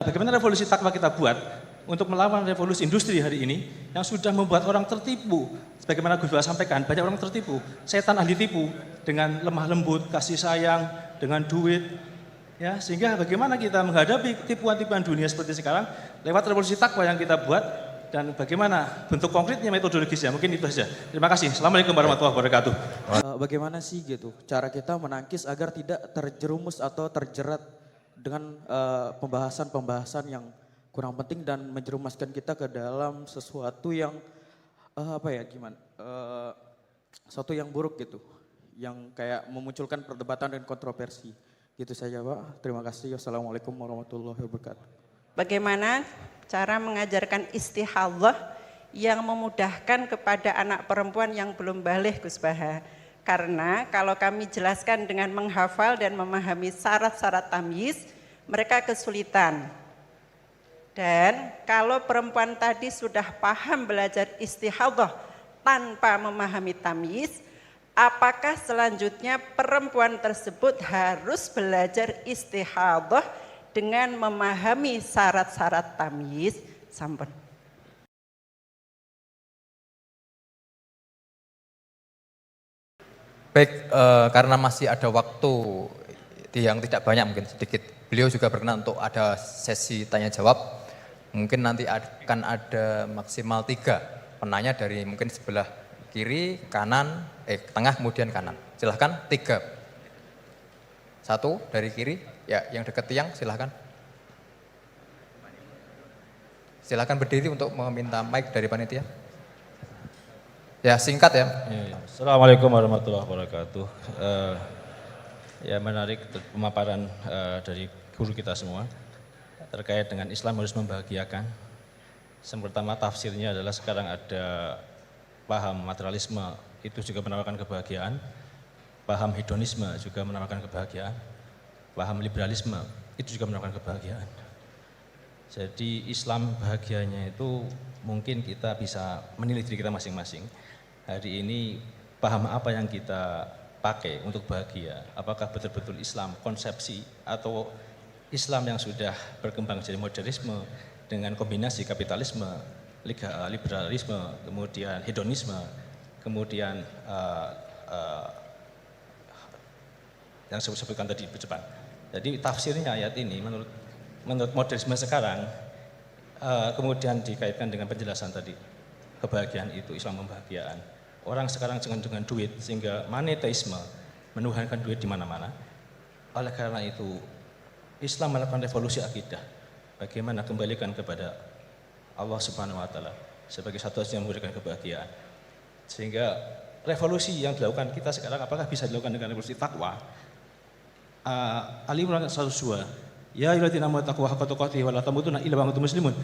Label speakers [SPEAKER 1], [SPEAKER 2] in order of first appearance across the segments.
[SPEAKER 1] Bagaimana revolusi takwa kita buat untuk melawan revolusi industri hari ini yang sudah membuat orang tertipu. Sebagaimana Gus Baha sampaikan, banyak orang tertipu. Setan ahli tipu dengan lemah lembut, kasih sayang, dengan duit. Ya, sehingga bagaimana kita menghadapi tipuan-tipuan dunia seperti sekarang lewat revolusi takwa yang kita buat dan bagaimana bentuk konkretnya metodologisnya. Mungkin itu saja. Terima kasih. Assalamualaikum warahmatullahi wabarakatuh.
[SPEAKER 2] Bagaimana sih gitu cara kita menangkis agar tidak terjerumus atau terjerat dengan pembahasan-pembahasan yang kurang penting dan menjerumuskan kita ke dalam sesuatu yang sesuatu yang buruk gitu, yang kayak memunculkan perdebatan dan kontroversi. Gitu saja Pak, terima kasih. Wassalamualaikum warahmatullahi wabarakatuh.
[SPEAKER 3] Bagaimana cara mengajarkan istihadah yang memudahkan kepada anak perempuan yang belum baligh, Gus Baha? Karena kalau kami jelaskan dengan menghafal dan memahami syarat-syarat tamyiz, mereka kesulitan. Dan kalau perempuan tadi sudah paham belajar istihadah tanpa memahami tamyiz, apakah selanjutnya perempuan tersebut harus belajar istihadah dengan memahami syarat-syarat tamyiz? Sampun.
[SPEAKER 4] Baik, karena masih ada waktu yang tidak banyak, mungkin sedikit. Beliau juga berkenan untuk ada sesi tanya jawab. Mungkin nanti akan ada maksimal 3 penanya dari mungkin sebelah kiri, kanan, tengah kemudian kanan. Silahkan 3. 1 dari kiri, ya yang dekat tiang silahkan. Silahkan berdiri untuk meminta mic dari panitia. Ya singkat ya.
[SPEAKER 1] Assalamualaikum warahmatullahi wabarakatuh. Ya menarik pemaparan dari guru kita semua terkait dengan Islam harus membahagiakan. Yang pertama tafsirnya adalah sekarang ada paham materialisme itu juga menawarkan kebahagiaan, paham hedonisme juga menawarkan kebahagiaan, paham liberalisme itu juga menawarkan kebahagiaan. Jadi Islam bahagianya itu mungkin kita bisa menilai diri kita masing-masing. Hari ini paham apa yang kita pakai untuk bahagia? Apakah betul-betul Islam konsepsi atau Islam yang sudah berkembang jadi modernisme dengan kombinasi kapitalisme, liberalisme, kemudian hedonisme, kemudian yang saya sebutkan tadi bercepat. Jadi tafsirnya ayat ini menurut modernisme sekarang kemudian dikaitkan dengan penjelasan tadi, kebahagiaan itu Islam membahagiaan. Orang sekarang dengan duit sehingga monetisme menuhankan duit di mana-mana. Oleh karena itu Islam melakukan revolusi akidah. Bagaimana kembalikan kepada Allah Subhanahu wa taala sebagai satu yang memberikan kebahagiaan. Sehingga revolusi yang dilakukan kita sekarang apakah bisa dilakukan dengan revolusi takwa? Ali Imran 102. Ya ayyuhalladzina amanu taqwa haqqa tuqatih wa la tamutunna illa wa antum muslimun.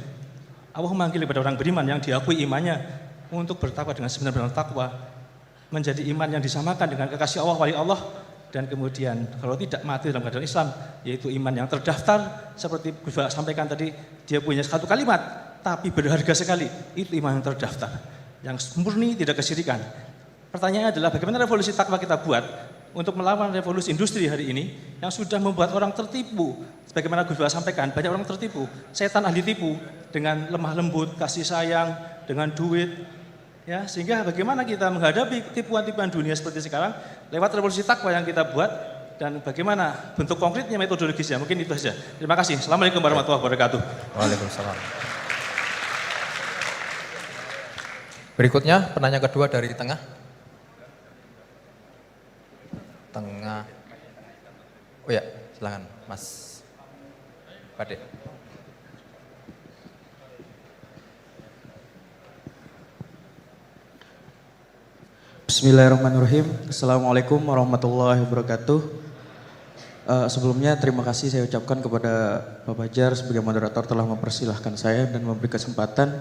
[SPEAKER 1] Allah memanggil kepada orang beriman yang diakui imannya untuk bertakwa dengan sebenar-benar takwa, menjadi iman yang disamakan dengan kekasih Allah, wali Allah, dan kemudian kalau tidak mati dalam keadaan Islam, yaitu iman yang terdaftar seperti Gus Baha sampaikan tadi, dia punya 1 kalimat tapi berharga sekali, itu iman yang terdaftar, yang murni tidak kesyirikan. Pertanyaannya adalah bagaimana revolusi takwa kita buat untuk melawan revolusi industri hari ini yang sudah membuat orang tertipu. Sebagaimana Gus Baha sampaikan, banyak orang tertipu. Setan ahli tipu dengan lemah lembut, kasih sayang, dengan duit. Ya, sehingga bagaimana kita menghadapi tipuan-tipuan dunia seperti sekarang lewat revolusi takwa yang kita buat dan bagaimana bentuk konkretnya metodologisnya. Mungkin itu saja. Terima kasih. Assalamualaikum warahmatullahi wabarakatuh.
[SPEAKER 4] Waalaikumsalam. Berikutnya penanya kedua dari tengah. Tengah. Oh ya, silakan Mas Pade.
[SPEAKER 2] Bismillahirrahmanirrahim. Assalamualaikum warahmatullahi wabarakatuh. Sebelumnya terima kasih saya ucapkan kepada Pak Fajar sebagai moderator telah mempersilahkan saya dan memberi kesempatan.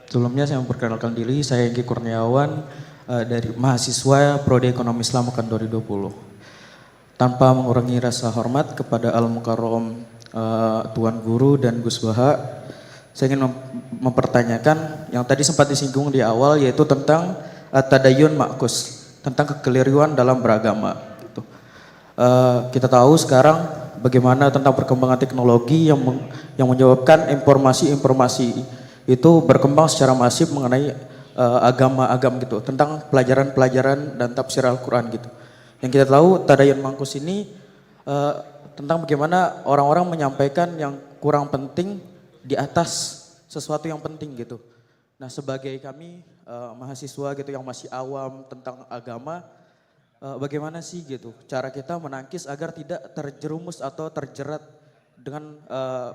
[SPEAKER 2] Sebelumnya saya memperkenalkan diri, saya Engki Kurniawan dari mahasiswa Prodi Ekonomi Islam Akan 2020. Tanpa mengurangi rasa hormat kepada Al-Mukarram Tuan Guru dan Gus Baha, saya ingin mempertanyakan yang tadi sempat disinggung di awal, yaitu tentang tadayun ma'kus, tentang kekeliruan dalam beragama. Kita tahu sekarang bagaimana tentang perkembangan teknologi yang menyebabkan informasi-informasi itu berkembang secara masif mengenai agama-agama gitu, tentang pelajaran-pelajaran dan tafsir Al-Quran gitu. Yang kita tahu Tadayun Mangkus ini tentang bagaimana orang-orang menyampaikan yang kurang penting di atas sesuatu yang penting gitu. Nah, sebagai kami mahasiswa gitu yang masih awam tentang agama, bagaimana sih gitu cara kita menangkis agar tidak terjerumus atau terjerat dengan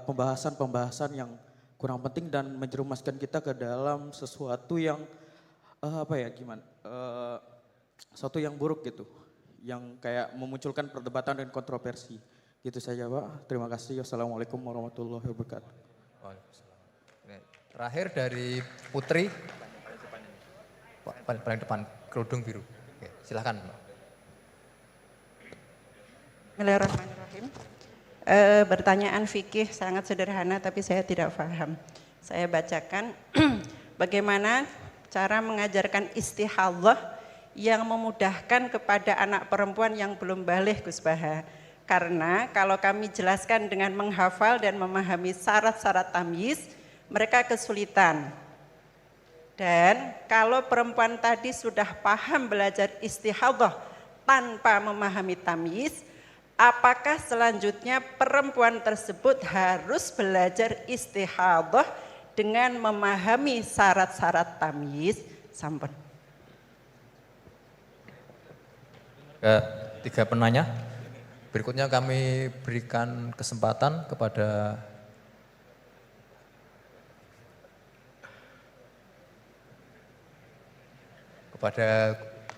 [SPEAKER 2] pembahasan-pembahasan yang kurang penting dan menjerumuskan kita ke dalam sesuatu yang sesuatu yang buruk gitu, yang kayak memunculkan perdebatan dan kontroversi. Gitu saja Pak. Terima kasih. Wassalamualaikum warahmatullahi wabarakatuh.
[SPEAKER 4] Terakhir dari Putri, paling depan, kerudung biru. Oke, silakan Mbak.
[SPEAKER 3] Bismillahirrahmanirrahim. Pertanyaan fikih sangat sederhana tapi saya tidak paham. Saya bacakan bagaimana cara mengajarkan istihadah yang memudahkan kepada anak perempuan yang belum baligh Gus Baha. Karena kalau kami jelaskan dengan menghafal dan memahami syarat-syarat tamyiz, mereka kesulitan. Dan kalau perempuan tadi sudah paham belajar istihadah tanpa memahami tamyiz, apakah selanjutnya perempuan tersebut harus belajar istihadah dengan memahami syarat-syarat tamyiz? Sampun.
[SPEAKER 4] Tiga penanya. Berikutnya kami berikan kesempatan kepada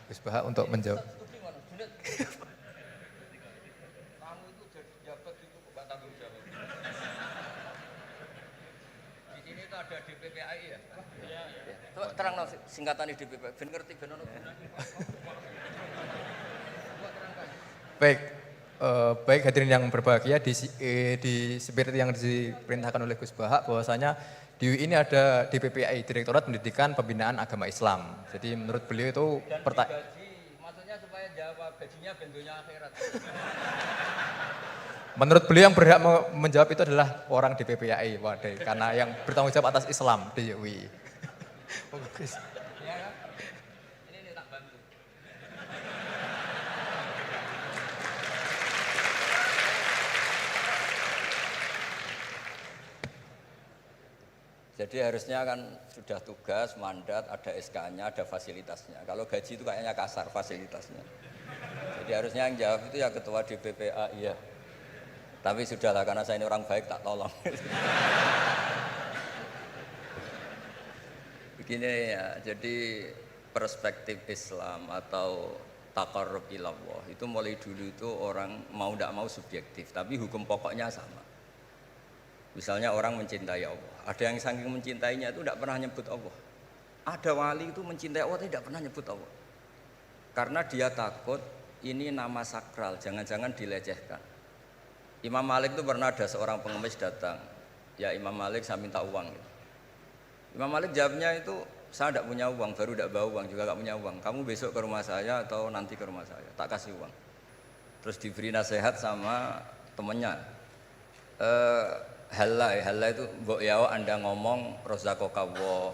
[SPEAKER 4] Gus Baha untuk menjawab.
[SPEAKER 5] Terang singkatan DPPI, ben ngerti ben ono.
[SPEAKER 4] Baik hadirin yang berbahagia, di spirit yang diperintahkan oleh Gus Baha bahwasanya di UI ini ada DPPI, Direktorat Pendidikan Pembinaan Agama Islam. Jadi menurut beliau itu
[SPEAKER 5] Maksudnya supaya jawab gajinya bendonya akhirat.
[SPEAKER 4] Menurut beliau yang berhak menjawab itu adalah orang DPPI, waduh, karena yang bertanggung jawab atas Islam di UI.
[SPEAKER 5] Ini tak bantu. Jadi harusnya kan sudah tugas, mandat, ada SK-nya, ada fasilitasnya. Kalau gaji itu kayaknya kasar fasilitasnya. Jadi harusnya yang jawab itu ya ketua DPPA, iya. Tapi sudahlah karena saya ini orang baik tak tolong. Begini ya, jadi perspektif Islam atau taqarrub ilallah itu mulai dulu itu orang mau tidak mau subjektif, tapi hukum pokoknya sama. Misalnya orang mencintai Allah, ada yang saking mencintainya itu tidak pernah nyebut Allah. Ada wali itu mencintai Allah tidak pernah nyebut Allah. Karena dia takut ini nama sakral, jangan-jangan dilecehkan. Imam Malik itu pernah ada seorang pengemis datang, ya Imam Malik saya minta uang. Imam Malik jawabnya itu, saya tidak punya uang, baru tidak bawa uang, juga tidak punya uang. Kamu besok ke rumah saya atau nanti ke rumah saya, tak kasih uang. Terus diberi nasihat sama temannya. Halal itu mbok yawa Anda ngomong rozakokallah,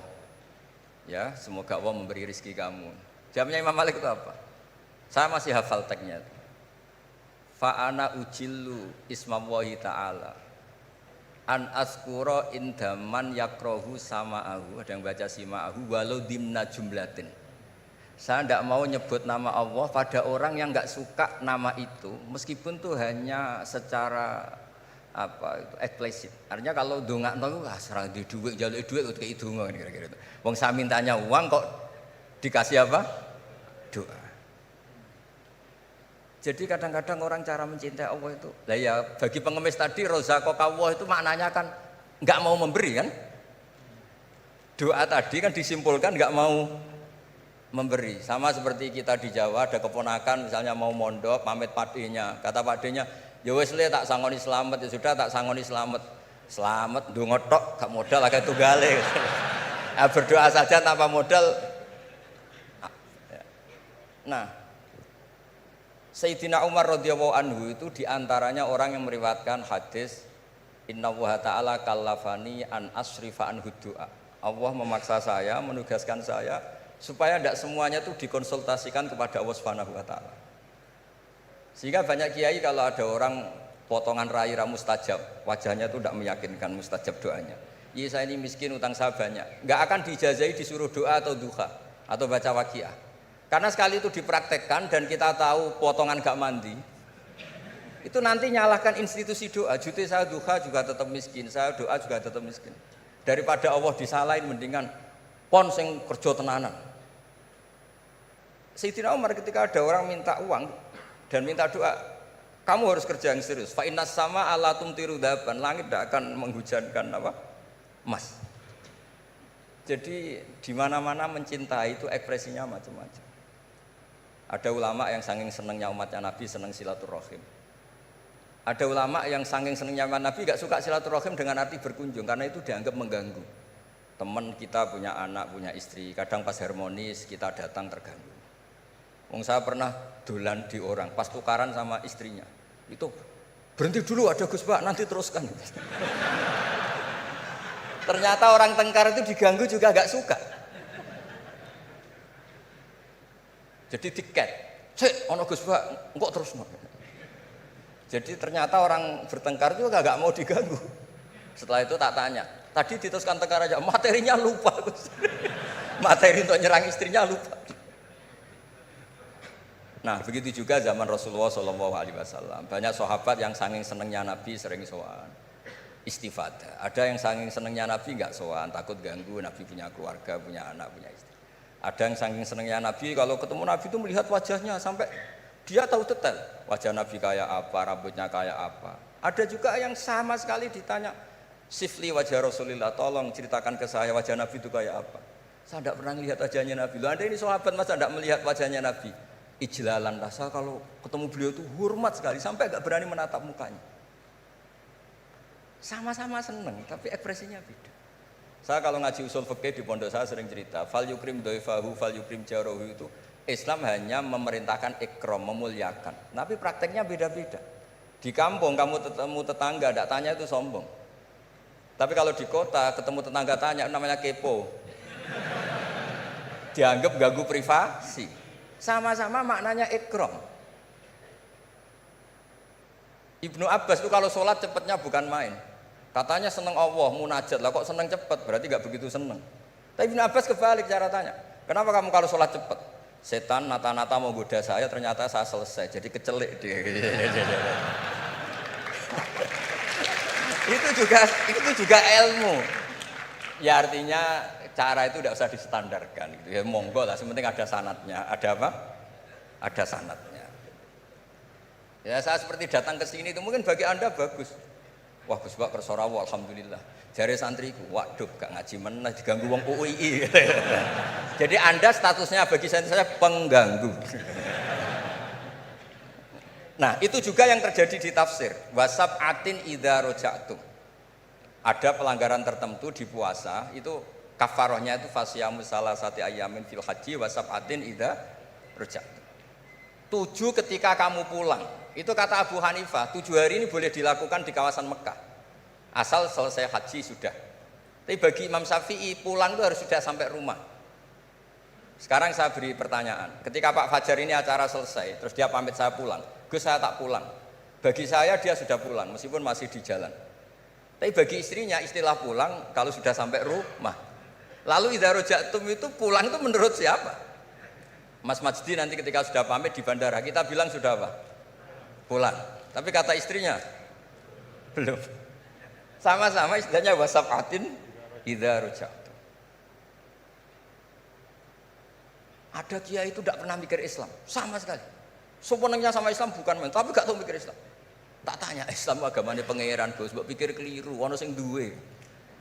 [SPEAKER 5] ya semoga Allah memberi rezeki kamu. Jawabnya Imam Malik itu apa? Saya masih hafal teksnya. Fa'ana ujillu ismallahi ta'ala an askuro indaman yakrohu sama'ahu, ada yang baca sima'ahu walau dimna jumlatin. Saya tidak mau nyebut nama Allah pada orang yang nggak suka nama itu, meskipun tuh hanya secara eksplisit. Artinya kalau dongak itu serang di duit, jaluk duit untuk itu kira-kira itu. Wong saya mintanya uang kok dikasih apa? Doa. Jadi kadang-kadang orang cara mencintai Allah itu, lah ya bagi pengemis tadi rozaqallah itu maknanya kan nggak mau memberi kan? Doa tadi kan disimpulkan nggak mau memberi. Sama seperti kita di Jawa ada keponakan misalnya mau mondok pamit padenya, kata padenya, ya wis le tak sangoni slamet, ya sudah tak sangoni slamet. Slamet ndonga tok gak modal akeh tunggale. Nah, berdoa saja tanpa modal. Nah, Sayyidina Umar radhiyallahu anhu itu diantaranya orang yang meriwayatkan hadis Innallaha ta'ala kallafani an asrifa an du'a. Allah memaksa saya, menugaskan saya supaya tidak semuanya itu dikonsultasikan kepada Allah Subhanahu wa taala. Sehingga banyak kiai kalau ada orang potongan rai mustajab, wajahnya itu tidak meyakinkan mustajab doanya. Iya saya ini miskin, utang saya banyak. Nggak akan diijazahi disuruh doa atau duha atau baca waqiah. Karena sekali itu dipraktekkan dan kita tahu potongan gak mandi, itu nanti nyalahkan institusi doa. Jute saya duha juga tetap miskin, saya doa juga tetap miskin. Daripada Allah disalahin mendingan pon sing kerja tenanan. Sayyidina Umar ketika ada orang minta uang dan minta doa, kamu harus kerja yang serius. Fa innas sama ala tumtiru daban, langit tidak akan menghujankan apa? Emas. Jadi di mana-mana mencintai itu ekspresinya macam-macam. Ada ulama yang saking senangnya umatnya Nabi senang silaturahim. Ada ulama yang saking senangnya Nabi gak suka silaturahim dengan arti berkunjung karena itu dianggap mengganggu. Teman kita punya anak, punya istri, kadang pas harmonis kita datang terganggu. Wong saya pernah dolan di orang, pas tukaran sama istrinya, itu berhenti dulu ada Gus Pak, nanti teruskan. Ternyata orang tengkar itu diganggu juga gak suka. Jadi tiket, cek, ono Gus Pak, kok terus no. Jadi ternyata orang bertengkar juga gak mau diganggu. Setelah itu tak tanya, tadi diteruskan tengkar aja, materinya lupa. Materi untuk nyerang istrinya lupa. Nah begitu juga zaman Rasulullah SAW. Banyak sahabat yang saking senengnya Nabi sering sowan istifadah. Ada yang saking senengnya Nabi nggak sowan, takut ganggu. Nabi punya keluarga, punya anak, punya istri. Ada yang saking senengnya Nabi, kalau ketemu Nabi itu melihat wajahnya sampai dia tahu detail wajah Nabi kayak apa, rambutnya kayak apa. Ada juga yang sama sekali ditanya, sifli wajah Rasulullah, tolong ceritakan ke saya wajah Nabi itu kayak apa. Saya tidak pernah melihat wajahnya Nabi. Loh, Anda ini sahabat masa tidak melihat wajahnya Nabi? Ijlalan rasa kalau ketemu beliau itu hormat sekali sampai gak berani menatap mukanya. Sama-sama seneng, tapi ekspresinya beda. Saya kalau ngaji usul fikih di pondok saya sering cerita, fal yukrim dhaifahu fal yukrim jarahu itu Islam hanya memerintahkan ikram, memuliakan. Tapi prakteknya beda-beda. Di kampung kamu ketemu tetangga, tidak tanya itu sombong. Tapi kalau di kota ketemu tetangga tanya, namanya kepo. Dianggap ganggu privasi. Sama-sama maknanya ikram. Ibnu Abbas itu kalau sholat cepatnya bukan main. Katanya seneng Allah, munajat. Lah kok seneng cepat? Berarti gak begitu seneng. Tapi Ibnu Abbas kebalik cara tanya. Kenapa kamu kalau sholat cepat? Setan nata-nata mau goda saya, ternyata saya selesai. Jadi kecelik dia. itu juga ilmu. Ya artinya cara itu tidak usah distandarkan. Gitu. Ya monggo lah, sementing ada sanatnya. Ada apa? Ada sanatnya. Ya saya seperti datang ke sini itu mungkin bagi Anda bagus. Wah Gus Pak kersorawo alhamdulillah. Jari santriku, waduh gak ngaji meneh diganggu wong UII. Jadi Anda statusnya bagi saya pengganggu. Nah, itu juga yang terjadi di tafsir. Wasab'atin idza raja'tum. Ada pelanggaran tertentu di puasa, itu kafarohnya itu fasyamu salasati ayamin fil haji wasab'atin idza raja'tum. 7 ketika kamu pulang. Itu kata Abu Hanifah, 7 hari ini boleh dilakukan di kawasan Mekah. Asal selesai haji sudah. Tapi bagi Imam Syafi'i pulang itu harus sudah sampai rumah. Sekarang saya beri pertanyaan. Ketika Pak Fajar ini acara selesai, terus dia pamit saya pulang. Gus saya tak pulang. Bagi saya dia sudah pulang meskipun masih di jalan. Tapi bagi istrinya istilah pulang kalau sudah sampai rumah. Lalu idza raja'tum itu pulang itu menurut siapa? Mas Majdi nanti ketika sudah pamit di bandara kita bilang sudah apa? Pulang. Tapi kata istrinya belum. Sama-sama istilahnya wasab'atin idza raja'tum. Ada kiai itu tidak pernah mikir Islam sama sekali. Sebenarnya sama Islam bukan main, tapi gak tahu mikir Islam. Tak tanya Islam agamanya pangeran Gus, mbok pikir keliru, ono sing duwe.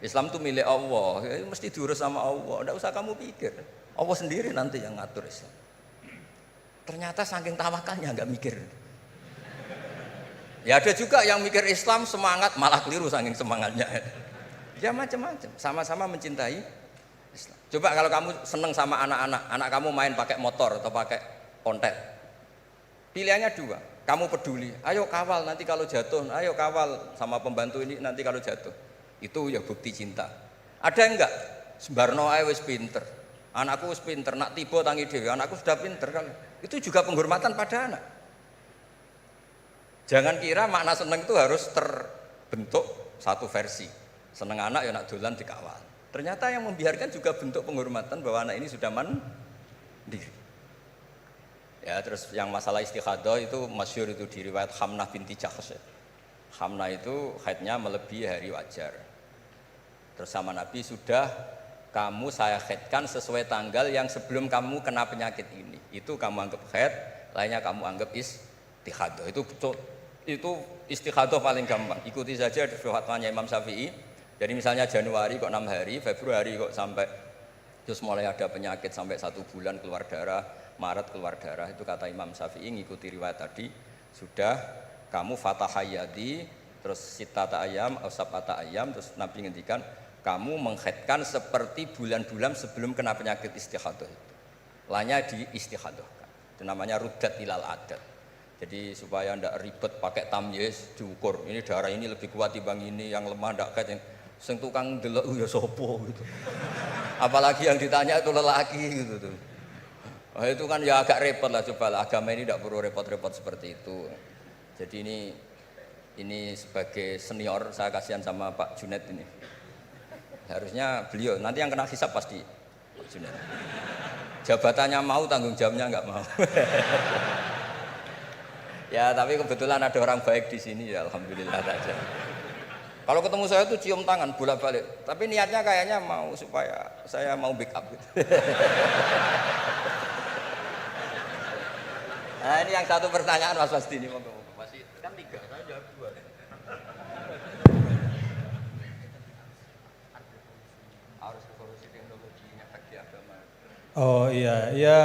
[SPEAKER 5] Islam itu milik Allah, ya, mesti diurus sama Allah. Tidak usah kamu pikir. Allah sendiri nanti yang ngatur Islam. Ternyata saking tawakalnya nggak mikir. Ya ada juga yang mikir Islam semangat malah keliru saking semangatnya. Ya macam-macam. Sama-sama mencintai Islam. Coba kalau kamu seneng sama anak-anak, anak kamu main pakai motor atau pakai ontel. Pilihannya dua, kamu peduli, ayo kawal nanti kalau jatuh, ayo kawal sama pembantu ini nanti kalau jatuh. Itu ya bukti cinta. Ada enggak? Sembarno ae wis pinter. Anakku wis pinter, nak tiba tangi dhewe, anakku sudah pinter kan. Itu juga penghormatan pada anak. Jangan kira makna seneng itu harus terbentuk satu versi. Seneng anak ya nak dolan dikawal. Ternyata yang membiarkan juga bentuk penghormatan bahwa anak ini sudah mandiri. Ya, terus yang masalah istikhadah itu masyhur itu di riwayat Hamnah binti Jahsh. Hamnah itu haidnya melebihi hari wajar. Terus sama Nabi, sudah kamu saya haidkan sesuai tanggal yang sebelum kamu kena penyakit ini. Itu kamu anggap haid, lainnya kamu anggap istikhadah. Itu istikhadah paling gampang. Ikuti saja fatwanya Imam Syafi'i. Jadi misalnya Januari kok 6 hari, Februari kok sampai terus mulai ada penyakit sampai 1 bulan keluar darah, Maret keluar darah, itu kata Imam Syafi'i ngikuti riwayat tadi, sudah kamu fatahayadi, terus sitata ayam, sabata ayam, terus Nabi ngendikan kamu menghaidkan seperti bulan-bulan sebelum kena penyakit istikhadah itu. Lainnya di istikhadohkan. Itu namanya rudat ilal adat. Jadi supaya ndak ribet pakai tamyiz diukur. Ini darah ini lebih kuat dibanding ini, yang lemah ndak kayak sing tukang delok ya sapa gitu. Apalagi yang ditanya itu lelaki gitu tuh. Oh, itu kan ya agak repot lah, coba lah. Agama ini tidak perlu repot-repot seperti itu. Jadi ini sebagai senior saya kasihan sama Pak Junet ini. Harusnya beliau nanti yang kena hisab pasti Pak Junet. Jabatannya mau, tanggung jawabnya nggak mau. Ya tapi kebetulan ada orang baik di sini ya, alhamdulillah saja. Kalau ketemu saya tuh cium tangan bolak-balik. Tapi niatnya kayaknya mau supaya saya mau backup gitu. Nah ini yang satu pertanyaan Mas Pasti ini masih kan 3, saya jawab 2. Harus evolusi teknologinya bagi agama.
[SPEAKER 6] Oh iya, ya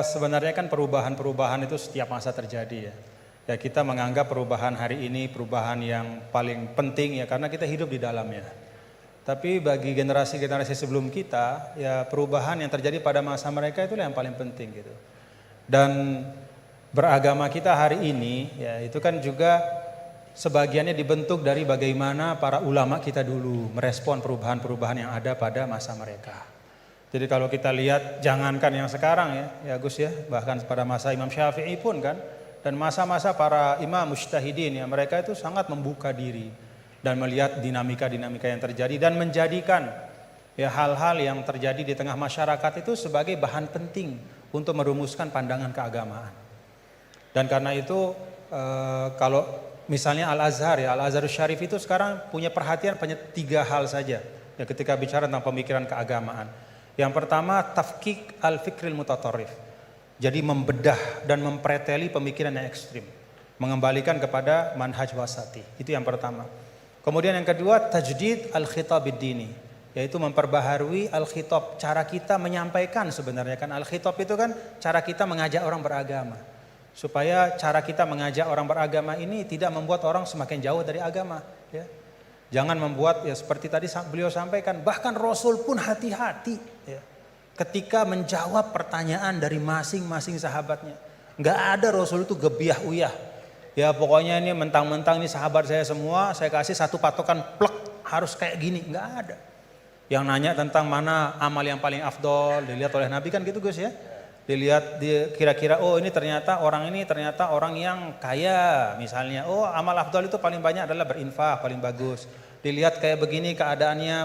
[SPEAKER 6] sebenarnya kan perubahan-perubahan itu setiap masa terjadi ya. Ya kita menganggap perubahan hari ini perubahan yang paling penting ya karena kita hidup di dalamnya. Tapi bagi generasi-generasi sebelum kita ya perubahan yang terjadi pada masa mereka itulah yang paling penting gitu. Dan beragama kita hari ini ya itu kan juga sebagiannya dibentuk dari bagaimana para ulama kita dulu merespon perubahan-perubahan yang ada pada masa mereka. Jadi kalau kita lihat jangankan yang sekarang ya Gus ya, bahkan pada masa Imam Syafi'i pun kan, dan masa-masa para imam mujtahidin ya mereka itu sangat membuka diri dan melihat dinamika-dinamika yang terjadi dan menjadikan ya hal-hal yang terjadi di tengah masyarakat itu sebagai bahan penting untuk merumuskan pandangan keagamaan. Dan karena itu kalau misalnya Al-Azhar ya, Al-Azharus Syarif itu sekarang punya perhatian hanya 3 hal saja ya ketika bicara tentang pemikiran keagamaan. Yang pertama tafkik al-fikril mutatarrif. Jadi membedah dan mempreteli pemikiran yang ekstrim, mengembalikan kepada manhaj wasati. Itu yang pertama. Kemudian yang kedua tajdid al-khitab ad-dini, yaitu memperbaharui al-khitab, cara kita menyampaikan sebenarnya kan al-khitab itu kan cara kita mengajak orang beragama. Supaya cara kita mengajak orang beragama ini tidak membuat orang semakin jauh dari agama, ya. Jangan membuat ya seperti tadi beliau sampaikan, bahkan Rasul pun hati-hati ya, ketika menjawab pertanyaan dari masing-masing sahabatnya. Enggak ada Rasul itu gebiah uyah. Ya pokoknya ini mentang-mentang ini sahabat saya semua, saya kasih satu patokan plek harus kayak gini, enggak ada. Yang nanya tentang mana amal yang paling afdol dilihat oleh Nabi kan gitu Gus ya. Dilihat kira-kira oh ini ternyata orang yang kaya misalnya. Oh amal afdol itu paling banyak adalah berinfak, paling bagus. Dilihat kayak begini keadaannya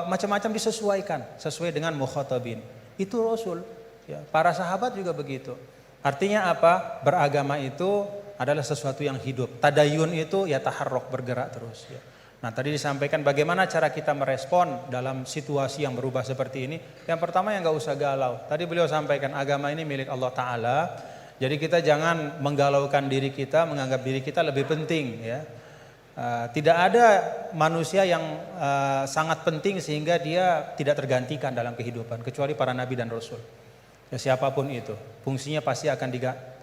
[SPEAKER 6] macam-macam disesuaikan sesuai dengan mukhatabin. Itu Rasul. Ya, para sahabat juga begitu. Artinya apa? Beragama itu adalah sesuatu yang hidup. Tadayun itu ya taharruk, bergerak terus. Ya. Nah tadi disampaikan bagaimana cara kita merespon dalam situasi yang berubah seperti ini. Yang pertama yang gak usah galau. Tadi beliau sampaikan agama ini milik Allah Ta'ala. Jadi kita jangan menggalaukan diri kita, menganggap diri kita lebih penting. Ya. Tidak ada manusia yang sangat penting sehingga dia tidak tergantikan dalam kehidupan. Kecuali para nabi dan rasul. Ya, siapapun itu. Fungsinya pasti akan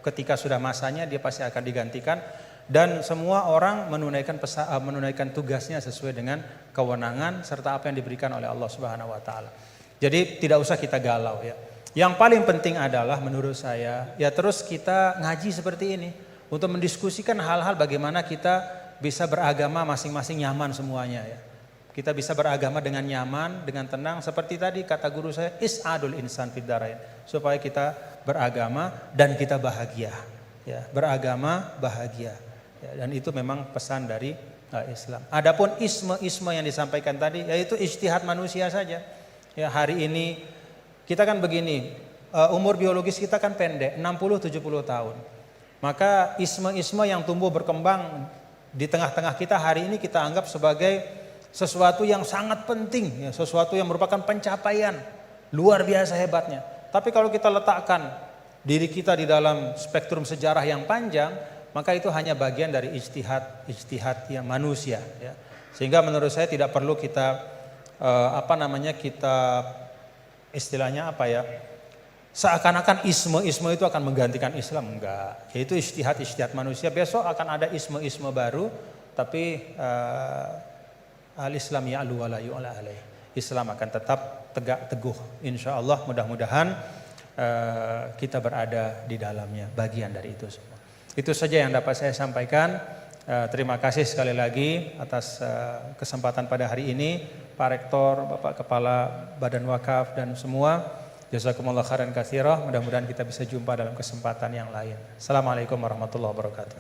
[SPEAKER 6] ketika sudah masanya dia pasti akan digantikan. Dan semua orang menunaikan tugasnya sesuai dengan kewenangan serta apa yang diberikan oleh Allah Subhanahu wa taala. Jadi tidak usah kita galau ya. Yang paling penting adalah menurut saya, ya terus kita ngaji seperti ini. Untuk mendiskusikan hal-hal bagaimana kita bisa beragama masing-masing nyaman semuanya ya. Kita bisa beragama dengan nyaman, dengan tenang. Seperti tadi kata guru saya, is'adul insan fid darain. Supaya kita beragama dan kita bahagia. Ya, beragama bahagia. Ya, dan itu memang pesan dari Islam. Adapun isme-isme yang disampaikan tadi, yaitu ijtihad manusia saja. Ya, hari ini kita kan begini, umur biologis kita kan pendek, 60-70 tahun. Maka isme-isme yang tumbuh berkembang di tengah-tengah kita hari ini kita anggap sebagai sesuatu yang sangat penting, ya, sesuatu yang merupakan pencapaian luar biasa hebatnya. Tapi kalau kita letakkan diri kita di dalam spektrum sejarah yang panjang, maka itu hanya bagian dari ijtihad yang manusia. Ya. Sehingga menurut saya tidak perlu kita kita istilahnya apa ya? Seakan-akan isme-isme itu akan menggantikan Islam, enggak. Yaitu ijtihad manusia. Besok akan ada isme-isme baru, tapi al-Islam ya'lu wa la yu'la alaih. Islam akan tetap tegak teguh. Insyaallah mudah-mudahan kita berada di dalamnya, bagian dari itu semua. Itu saja yang dapat saya sampaikan. Terima kasih sekali lagi atas kesempatan pada hari ini, Pak Rektor, Bapak Kepala Badan Wakaf dan semua. Jazakumullah khairan katsira. Mudah-mudahan kita bisa jumpa dalam kesempatan yang lain. Assalamualaikum warahmatullahi wabarakatuh.